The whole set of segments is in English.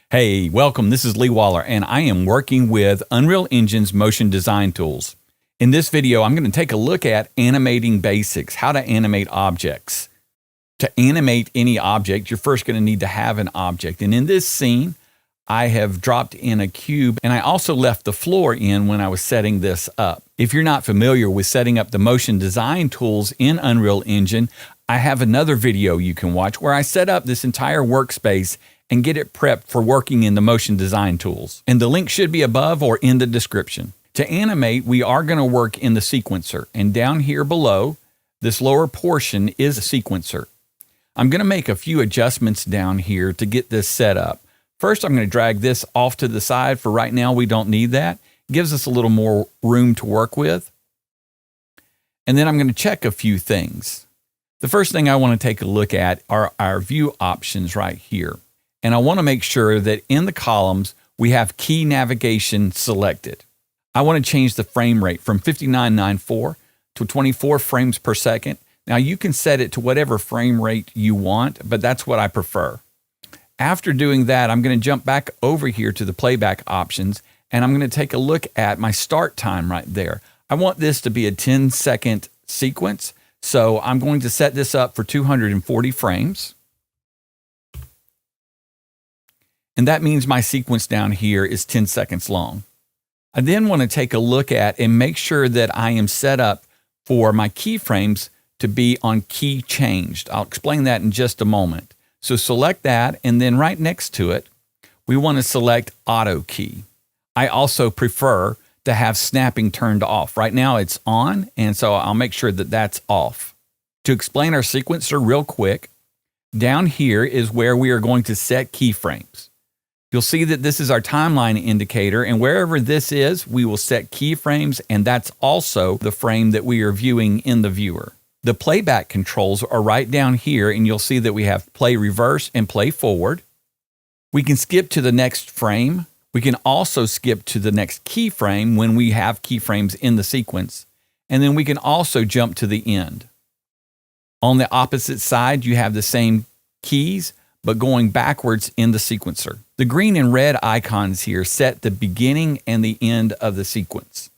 Hey, welcome. This is Lee Waller, and I am working with Unreal Engine's motion design tools. In this video, I'm going to take a look at animating basics, how to animate objects. To animate any object, you're first going to need to have an object. And in this scene, I have dropped in a cube, and I also left the floor in when I was setting this up. If you're not familiar with setting up the motion design tools in Unreal Engine, I have another video you can watch where I set up this entire workspace and get it prepped for working in the motion design tools. And the link should be above or in the description. To animate, we are going to work in the sequencer. And down here below, this lower portion is a sequencer. I'm going to make a few adjustments down here to get this set up. First, I'm going to drag this off to the side. For right now, we don't need that. It gives us a little more room to work with. And then I'm going to check a few things. The first thing I want to take a look at are our view options right here. And I want to make sure that in the columns, we have key navigation selected. I want to change the frame rate from 5994 to 24 frames per second. Now you can set it to whatever frame rate you want, but that's what I prefer. After doing that, I'm going to jump back over here to the playback options, and I'm going to take a look at my start time right there. I want this to be a 10-second sequence, so I'm going to set this up for 240 frames. And that means my sequence down here is 10 seconds long. I then want to take a look at and make sure that I am set up for my keyframes to be on key changed. I'll explain that in just a moment. So select that, and then right next to it, we want to select auto key. I also prefer to have snapping turned off. Right now it's on, and so I'll make sure that that's off. To explain our sequencer real quick, down here is where we are going to set keyframes. You'll see that this is our timeline indicator, and wherever this is, we will set keyframes, and that's also the frame that we are viewing in the viewer. The playback controls are right down here, and you'll see that we have play reverse and play forward. We can skip to the next frame. We can also skip to the next keyframe when we have keyframes in the sequence, and then we can also jump to the end. On the opposite side, you have the same keys, but going backwards in the sequencer. The green and red icons here set the beginning and the end of the sequence.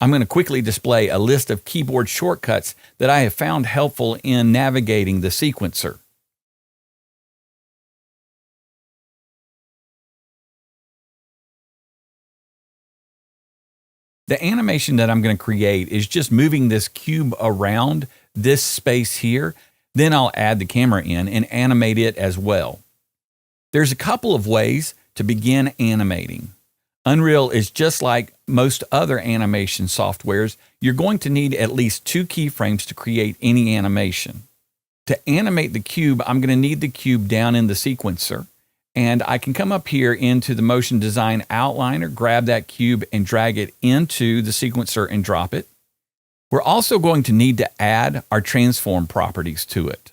I'm going to quickly display a list of keyboard shortcuts that I have found helpful in navigating the sequencer. The animation that I'm going to create is just moving this cube around this space here. Then I'll add the camera in and animate it as well. There's a couple of ways to begin animating. Unreal is just like most other animation softwares. You're going to need at least 2 keyframes to create any animation. To animate the cube, I'm going to need the cube down in the sequencer. And I can come up here into the motion design outliner, grab that cube and drag it into the sequencer and drop it. We're also going to need to add our transform properties to it.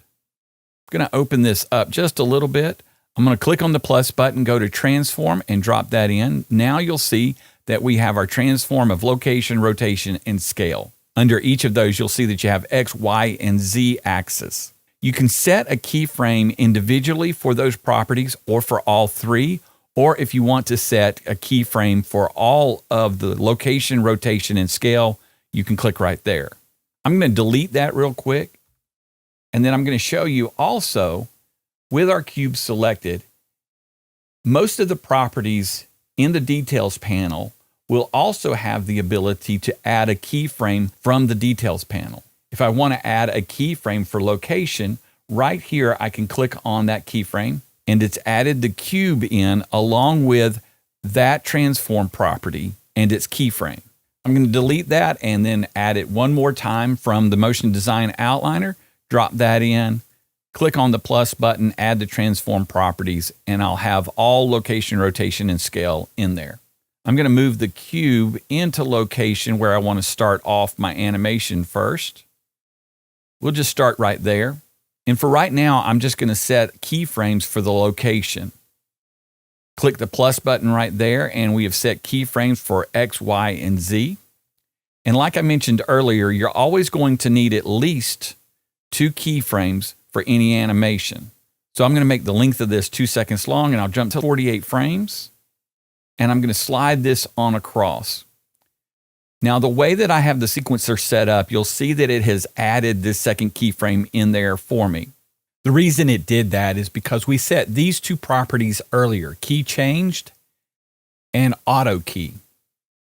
I'm going to open this up just a little bit. I'm going to click on the plus button, go to transform and drop that in. Now you'll see that we have our transform of location, rotation, and scale. Under each of those, you'll see that you have X, Y, and Z axis. You can set a keyframe individually for those properties or for all 3, or if you want to set a keyframe for all of the location, rotation, and scale, you can click right there. I'm going to delete that real quick, and then I'm going to show you also, with our cube selected, most of the properties in the details panel will also have the ability to add a keyframe from the details panel. If I want to add a keyframe for location, right here I can click on that keyframe, and it's added the cube in along with that transform property and its keyframe. I'm going to delete that and then add it one more time from the motion design outliner, drop that in, click on the plus button, add the transform properties, and I'll have all location, rotation, and scale in there. I'm going to move the cube into location where I want to start off my animation first. We'll just start right there. And for right now, I'm just going to set keyframes for the location. Click the plus button right there, and we have set keyframes for X, Y, and Z. And like I mentioned earlier, you're always going to need at least 2 keyframes for any animation. So I'm going to make the length of this 2 seconds long, and I'll jump to 48 frames, and I'm going to slide this on across. Now, the way that I have the sequencer set up, you'll see that it has added this second keyframe in there for me. The reason it did that is because we set these two properties earlier, key changed and auto key.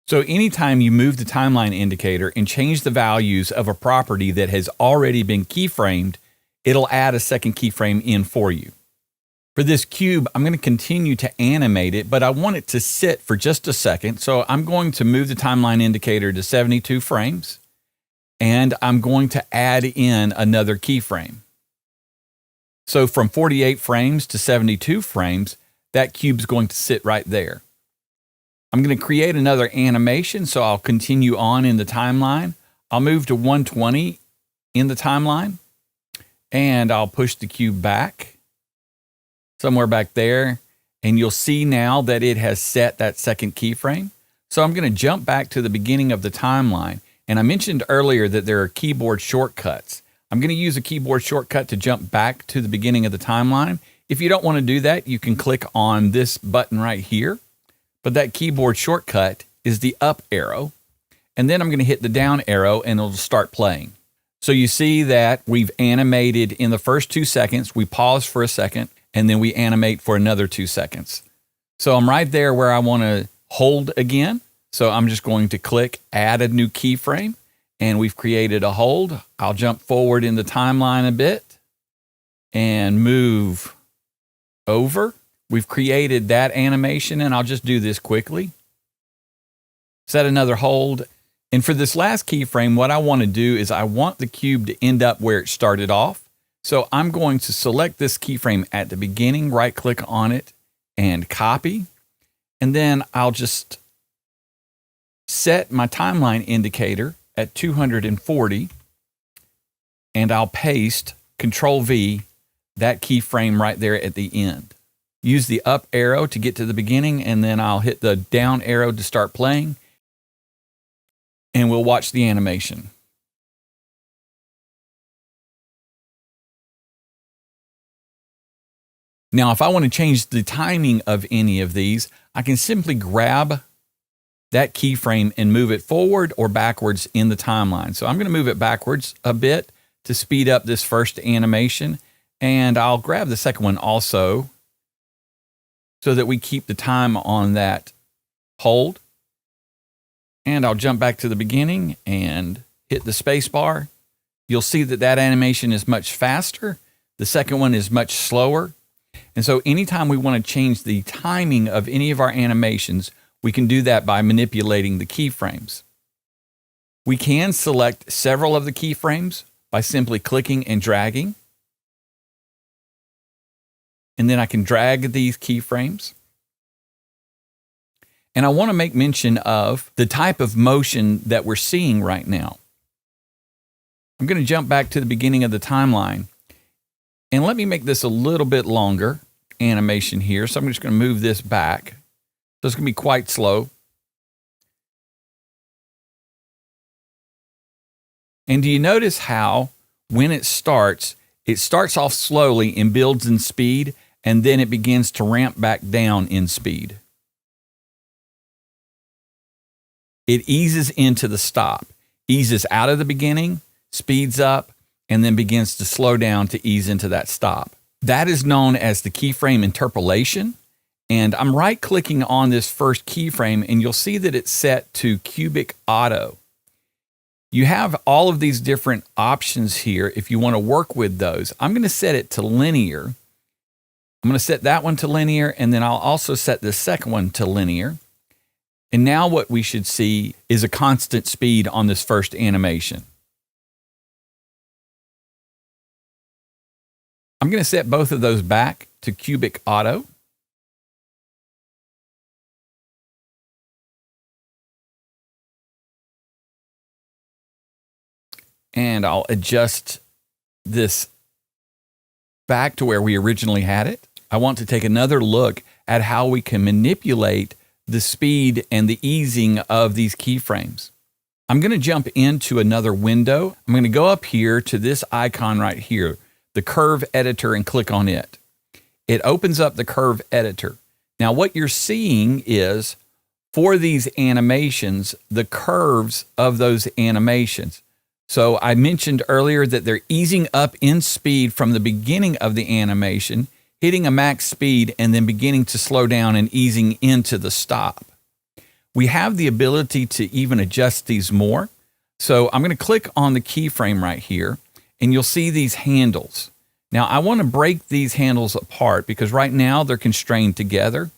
So anytime you move the timeline indicator and change the values of a property that has already been keyframed, it'll add a second keyframe in for you. For this cube, I'm going to continue to animate it, but I want it to sit for just a second. So I'm going to move the timeline indicator to 72 frames, and I'm going to add in another keyframe. So from 48 frames to 72 frames, that cube's going to sit right there. I'm going to create another animation, so I'll continue on in the timeline. I'll move to 120 in the timeline, and I'll push the cube back, somewhere back there, and you'll see now that it has set that second keyframe. So I'm going to jump back to the beginning of the timeline, and I mentioned earlier that there are keyboard shortcuts. I'm going to use a keyboard shortcut to jump back to the beginning of the timeline. If you don't want to do that, you can click on this button right here. But that keyboard shortcut is the up arrow. And then I'm going to hit the down arrow and it'll start playing. So you see that we've animated in the first 2 seconds. We pause for a second and then we animate for another 2 seconds. So I'm right there where I want to hold again. So I'm just going to click add a new keyframe and we've created a hold. I'll jump forward in the timeline a bit and move over. We've created that animation, and I'll just do this quickly. Set another hold. And for this last keyframe, what I want to do is I want the cube to end up where it started off. So I'm going to select this keyframe at the beginning, right-click on it, and copy. And then I'll just set my timeline indicator at 240, and I'll paste Control-V, that keyframe right there at the end. Use the up arrow to get to the beginning, and then I'll hit the down arrow to start playing, and we'll watch the animation. Now, if I want to change the timing of any of these, I can simply grab that keyframe and move it forward or backwards in the timeline. So I'm going to move it backwards a bit to speed up this first animation, and I'll grab the second one also, so that we keep the time on that hold. And I'll jump back to the beginning and hit the space bar. You'll see that that animation is much faster. The second one is much slower. And so anytime we want to change the timing of any of our animations, we can do that by manipulating the keyframes. We can select several of the keyframes by simply clicking and dragging. And then I can drag these keyframes. And I want to make mention of the type of motion that we're seeing right now. I'm going to jump back to the beginning of the timeline. And let me make this a little bit longer animation here. So I'm just going to move this back. So it's going to be quite slow. And do you notice how when it starts off slowly and builds in speed, and then it begins to ramp back down in speed. It eases into the stop, eases out of the beginning, speeds up, and then begins to slow down to ease into that stop. That is known as the keyframe interpolation. And I'm right-clicking on this first keyframe, and you'll see that it's set to cubic auto. You have all of these different options here if you want to work with those. I'm going to set it to linear. I'm going to set that one to linear, and then I'll also set the second one to linear. And now what we should see is a constant speed on this first animation. I'm going to set both of those back to cubic auto. And I'll adjust this back to where we originally had it. I want to take another look at how we can manipulate the speed and the easing of these keyframes. I'm going to jump into another window. I'm going to go up here to this icon right here, the curve editor, and click on it. it opens up the curve editor. Now what you're seeing is, for these animations, the curves of those animations. So I mentioned earlier that they're easing up in speed from the beginning of the animation, hitting a max speed, and then beginning to slow down and easing into the stop. We have the ability to even adjust these more. So I'm going to click on the keyframe right here, and you'll see these handles. Now I want to break these handles apart because right now they're constrained together.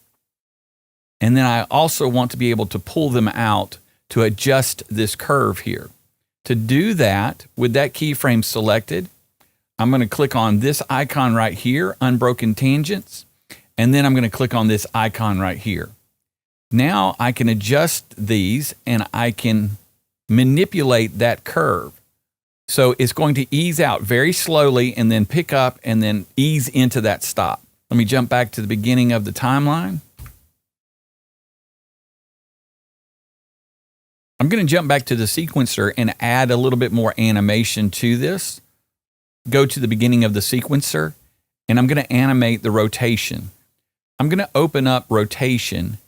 And then I also want to be able to pull them out to adjust this curve here. To do that, with that keyframe selected, I'm going to click on this icon right here, Unbroken Tangents, and then I'm going to click on this icon right here. Now I can adjust these and I can manipulate that curve. So it's going to ease out very slowly and then pick up and then ease into that stop. Let me jump back to the beginning of the timeline. I'm going to jump back to the sequencer and add a little bit more animation to this. Go to the beginning of the sequencer, and I'm going to animate the rotation. I'm going to open up rotation,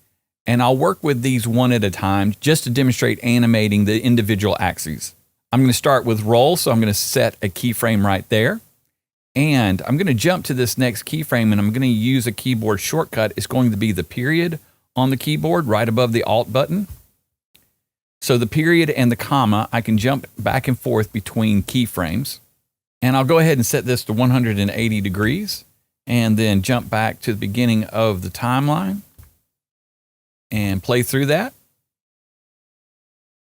and I'll work with these one at a time just to demonstrate animating the individual axes. I'm going to start with roll, so I'm going to set a keyframe right there. And I'm going to jump to this next keyframe, and I'm going to use a keyboard shortcut. It's going to be the period on the keyboard right above the Alt button. So the period and the comma, I can jump back and forth between keyframes. And I'll go ahead and set this to 180 degrees and then jump back to the beginning of the timeline and play through that.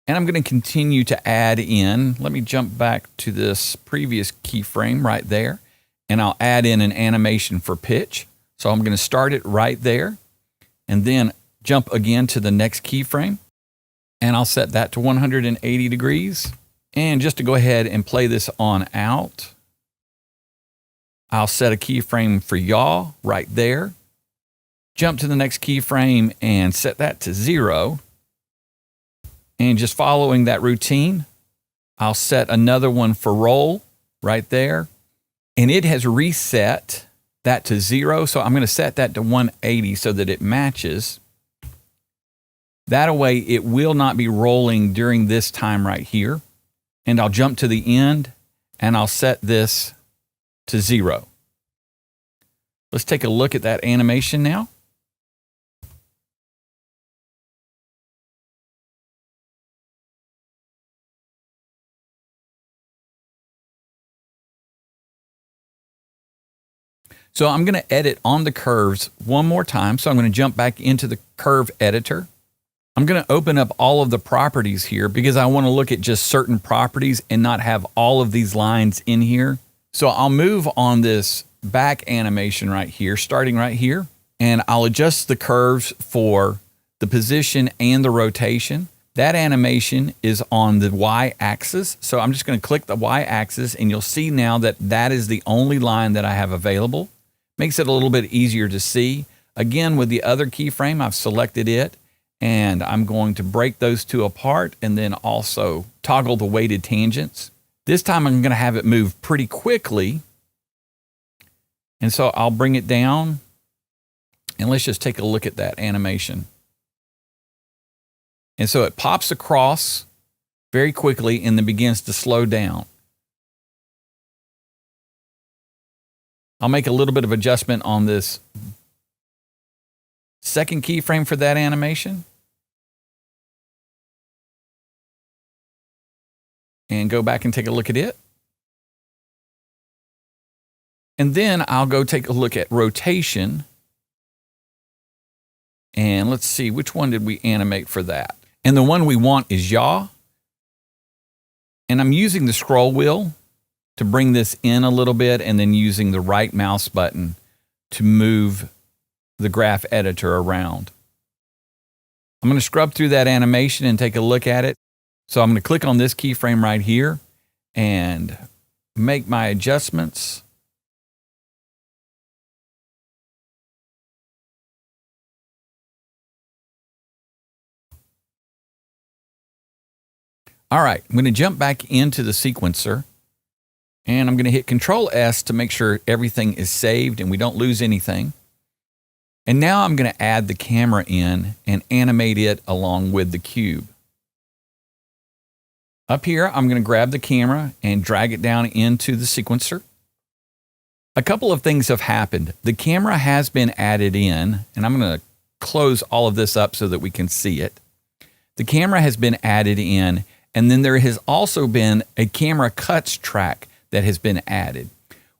And I'm going to continue to add in. Let me jump back to this previous keyframe right there, and I'll add in an animation for pitch. So I'm going to start it right there and then jump again to the next keyframe. And I'll set that to 180 degrees. And just to go ahead and play this on out, I'll set a keyframe for yaw right there. Jump to the next keyframe and set that to 0. And just following that routine, I'll set another one for roll right there. And it has reset that to 0. So I'm going to set that to 180 so that it matches. That way it will not be rolling during this time right here. And I'll jump to the end and I'll set this to 0. Let's take a look at that animation now. So I'm going to edit on the curves one more time. So I'm going to jump back into the curve editor. I'm going to open up all of the properties here because I want to look at just certain properties and not have all of these lines in here. So I'll move on this back animation right here, starting right here, and I'll adjust the curves for the position and the rotation. That animation is on the Y-axis. So I'm just going to click the Y-axis and you'll see now that that is the only line that I have available. Makes it a little bit easier to see. Again, with the other keyframe, I've selected it. And I'm going to break those two apart and then also toggle the weighted tangents. This time I'm going to have it move pretty quickly. And so I'll bring it down and let's just take a look at that animation. And so it pops across very quickly and then begins to slow down. I'll make a little bit of adjustment on this second keyframe for that animation. And go back and take a look at it. And then I'll go take a look at rotation. And let's see, which one did we animate for that? And the one we want is yaw. And I'm using the scroll wheel to bring this in a little bit and then using the right mouse button to move the graph editor around. I'm going to scrub through that animation and take a look at it. So I'm going to click on this keyframe right here and make my adjustments. All right, I'm going to jump back into the sequencer And I'm going to hit Control S to make sure everything is saved and we don't lose anything. And now I'm going to add the camera in and animate it along with the cube. Up here, I'm going to grab the camera and drag it down into the sequencer. A couple of things have happened. The camera has been added in, and I'm going to close all of this up so that we can see it. The camera has been added in, and then there has also been a camera cuts track that has been added.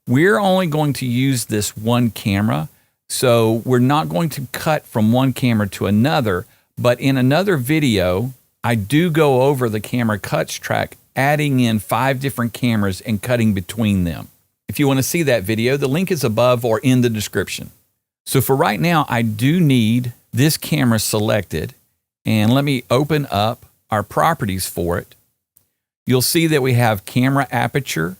We're only going to use this one camera, so we're not going to cut from one camera to another, but in another video, I do go over the camera cuts track, adding in 5 different cameras and cutting between them. If you want to see that video, the link is above or in the description. So for right now, I do need this camera selected, and let me open up our properties for it. You'll see that we have camera aperture,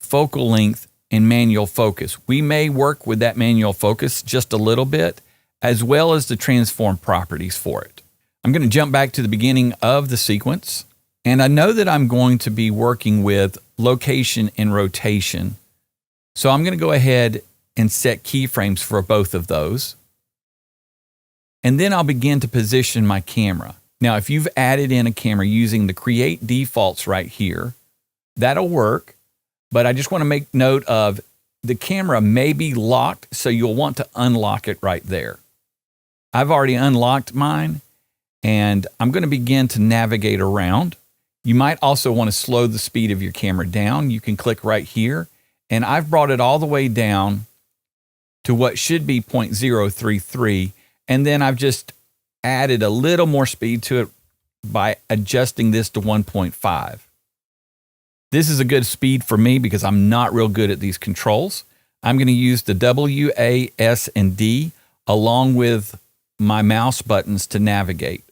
focal length, and manual focus. We may work with that manual focus just a little bit, as well as the transform properties for it. I'm going to jump back to the beginning of the sequence, and I know that I'm going to be working with location and rotation. So I'm going to go ahead and set keyframes for both of those. And then I'll begin to position my camera. Now, if you've added in a camera using the create defaults right here, that'll work. But I just want to make note of the camera may be locked, so you'll want to unlock it right there. I've already unlocked mine, and I'm going to begin to navigate around. You might also want to slow the speed of your camera down. You can click right here, and I've brought it all the way down to what should be 0.033, and then I've just added a little more speed to it by adjusting this to 1.5. This is a good speed for me because I'm not real good at these controls. I'm going to use the W, A, S, and D along with my mouse buttons to navigate.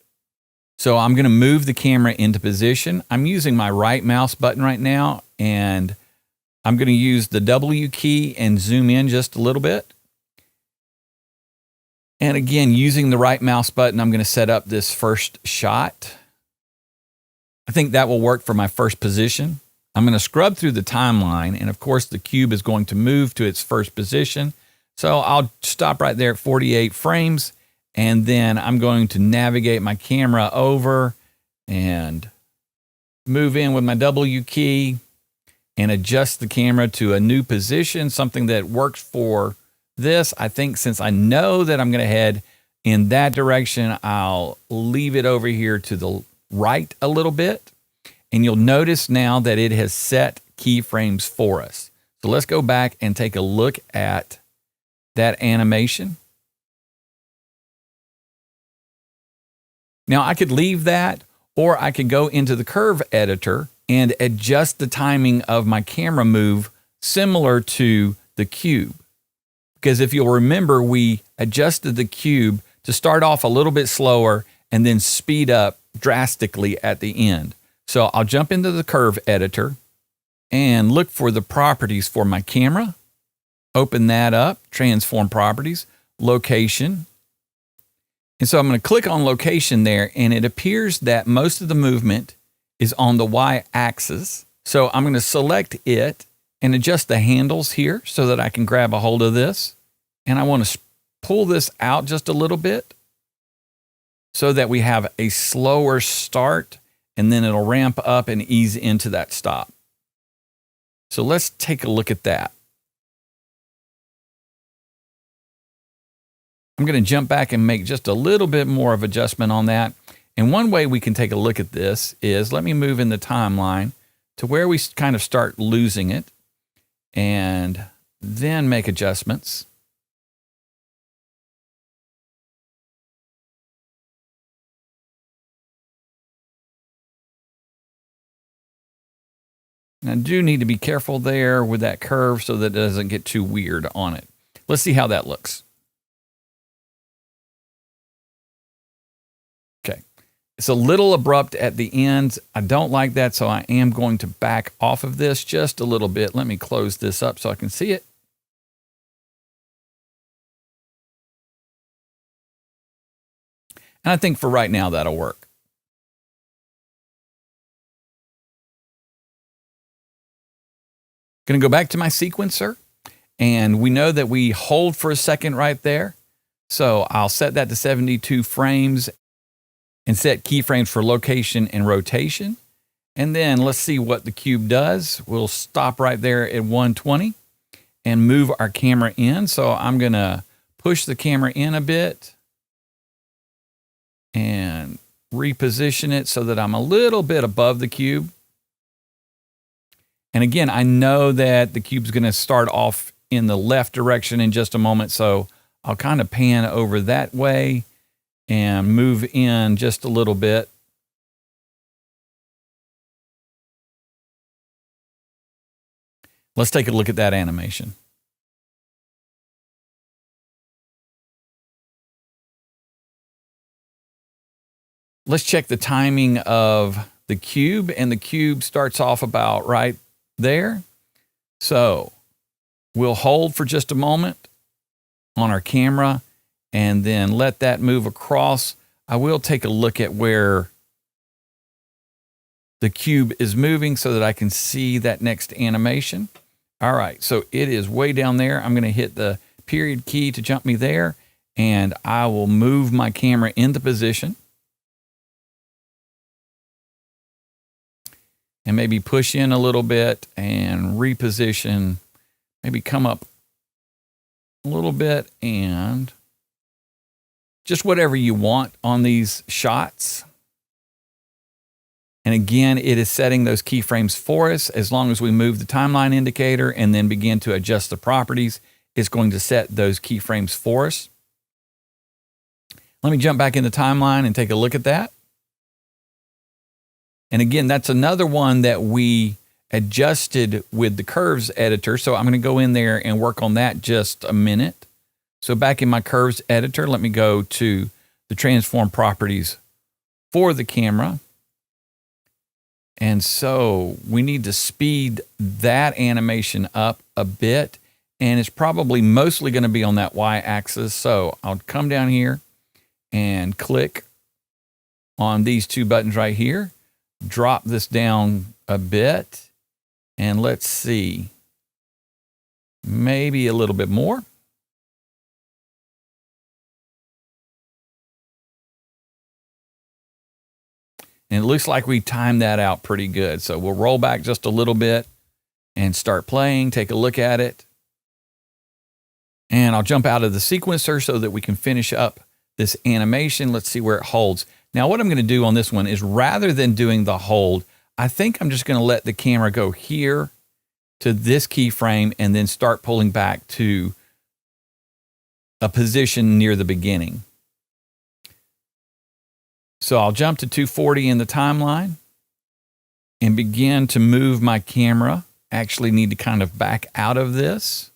So I'm going to move the camera into position. I'm using my right mouse button right now, and I'm going to use the W key and zoom in just a little bit. And again, using the right mouse button, I'm going to set up this first shot. I think that will work for my first position. I'm going to scrub through the timeline, and of course the cube is going to move to its first position. So I'll stop right there at 48 frames, and then I'm going to navigate my camera over and move in with my W key and adjust the camera to a new position, something that works for this. I think since I know that I'm going to head in that direction, I'll leave it over here to the right a little bit. And you'll notice now that it has set keyframes for us. So let's go back and take a look at that animation. Now I could leave that, or I could go into the curve editor and adjust the timing of my camera move similar to the cube. Because if you'll remember, we adjusted the cube to start off a little bit slower and then speed up drastically at the end. So I'll jump into the curve editor and look for the properties for my camera. Open that up, transform properties, location. And so I'm going to click on location there, and it appears that most of the movement is on the y-axis. So I'm going to select it and adjust the handles here so that I can grab a hold of this. And I want to pull this out just a little bit so that we have a slower start, and then it'll ramp up and ease into that stop. So let's take a look at that. I'm going to jump back and make just a little bit more of adjustment on that. And one way we can take a look at this is, let me move in the timeline to where we kind of start losing it, and then make adjustments. And I do need to be careful there with that curve so that it doesn't get too weird on it. Let's see how that looks. Okay. It's a little abrupt at the ends. I don't like that, so I am going to back off of this just a little bit. Let me close this up so I can see it. And I think for right now, that'll work. Going to go back to my sequencer, and we know that we hold for a second right there. So I'll set that to 72 frames and set keyframes for location and rotation. And then let's see what the cube does. We'll stop right there at 120 and move our camera in. So I'm going to push the camera in a bit and reposition it so that I'm a little bit above the cube. And again, I know that the cube's going to start off in the left direction in just a moment. So I'll kind of pan over that way and move in just a little bit. Let's take a look at that animation. Let's check the timing of the cube, and the cube starts off about right there. So we'll hold for just a moment on our camera and then let that move across. I will take a look at where the cube is moving so that I can see that next animation. All right, so it is way down there. I'm going to hit the period key to jump me there, and I will move my camera into position. And maybe push in a little bit and reposition, maybe come up a little bit, and just whatever you want on these shots. And again, it is setting those keyframes for us. As long as we move the timeline indicator and then begin to adjust the properties, it's going to set those keyframes for us. Let me jump back in the timeline and take a look at that. And again, that's another one that we adjusted with the curves editor. So I'm going to go in there and work on that just a minute. So back in my curves editor, let me go to the transform properties for the camera. And so we need to speed that animation up a bit. And it's probably mostly going to be on that Y-axis. So I'll come down here and click on these two buttons right here. Drop this down a bit, and let's see, maybe a little bit more. And it looks like we timed that out pretty good. So we'll roll back just a little bit and start playing, take a look at it. And I'll jump out of the sequencer so that we can finish up this animation. Let's see where it holds. Now, what I'm going to do on this one is, rather than doing the hold, I think I'm just going to let the camera go here to this keyframe and then start pulling back to a position near the beginning. So I'll jump to 240 in the timeline and begin to move my camera. Actually need to kind of back out of this.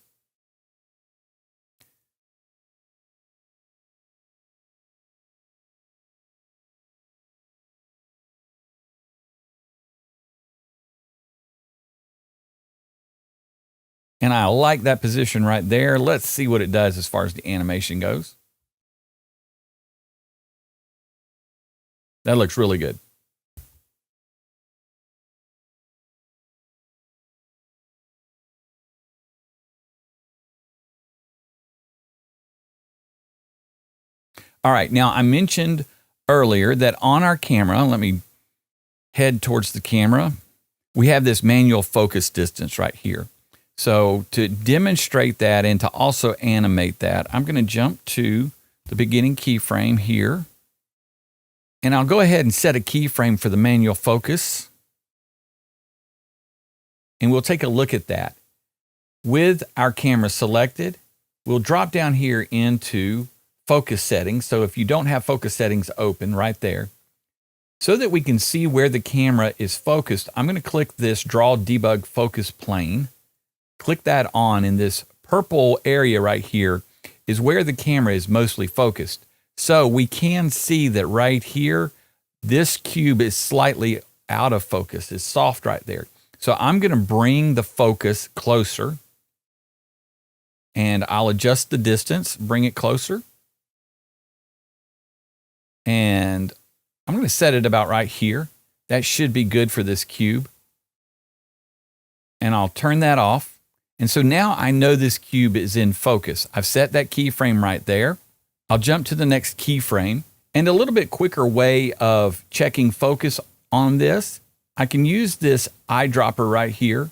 And I like that position right there. Let's see what it does as far as the animation goes. That looks really good. All right, now I mentioned earlier that on our camera, let me head towards the camera, we have this manual focus distance right here. So to demonstrate that and to also animate that, I'm going to jump to the beginning keyframe here. And I'll go ahead and set a keyframe for the manual focus. And we'll take a look at that. With our camera selected, we'll drop down here into focus settings. So if you don't have focus settings open right there, so that we can see where the camera is focused, I'm going to click this Draw Debug Focus Plane. Click that on, and this purple area right here is where the camera is mostly focused. So we can see that right here, this cube is slightly out of focus. It's soft right there. So I'm going to bring the focus closer, and I'll adjust the distance, bring it closer. And I'm going to set it about right here. That should be good for this cube. and I'll turn that off. And so now I know this cube is in focus. I've set that keyframe right there. I'll jump to the next keyframe, and a little bit quicker way of checking focus on this, I can use this eyedropper right here,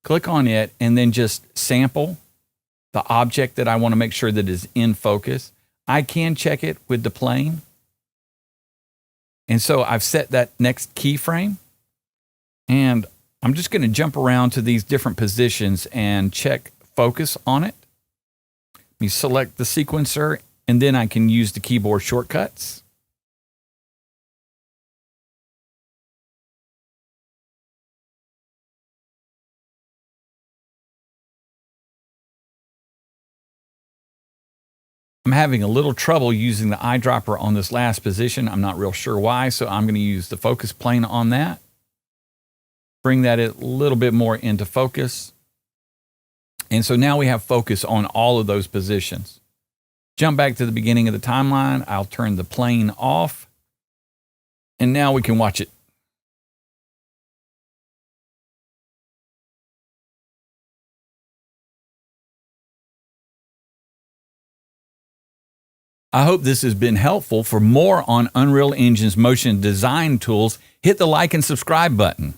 click on it, and then just sample the object that I want to make sure that is in focus. I can check it with the plane. And so I've set that next keyframe, and I'm just going to jump around to these different positions and check focus on it. Let me select the sequencer, and then I can use the keyboard shortcuts. I'm having a little trouble using the eyedropper on this last position. I'm not real sure why, so I'm going to use the focus plane on that. Bring that a little bit more into focus. And so now we have focus on all of those positions. Jump back to the beginning of the timeline. I'll turn the plane off. And now we can watch it. I hope this has been helpful. For more on Unreal Engine's motion design tools, hit the like and subscribe button.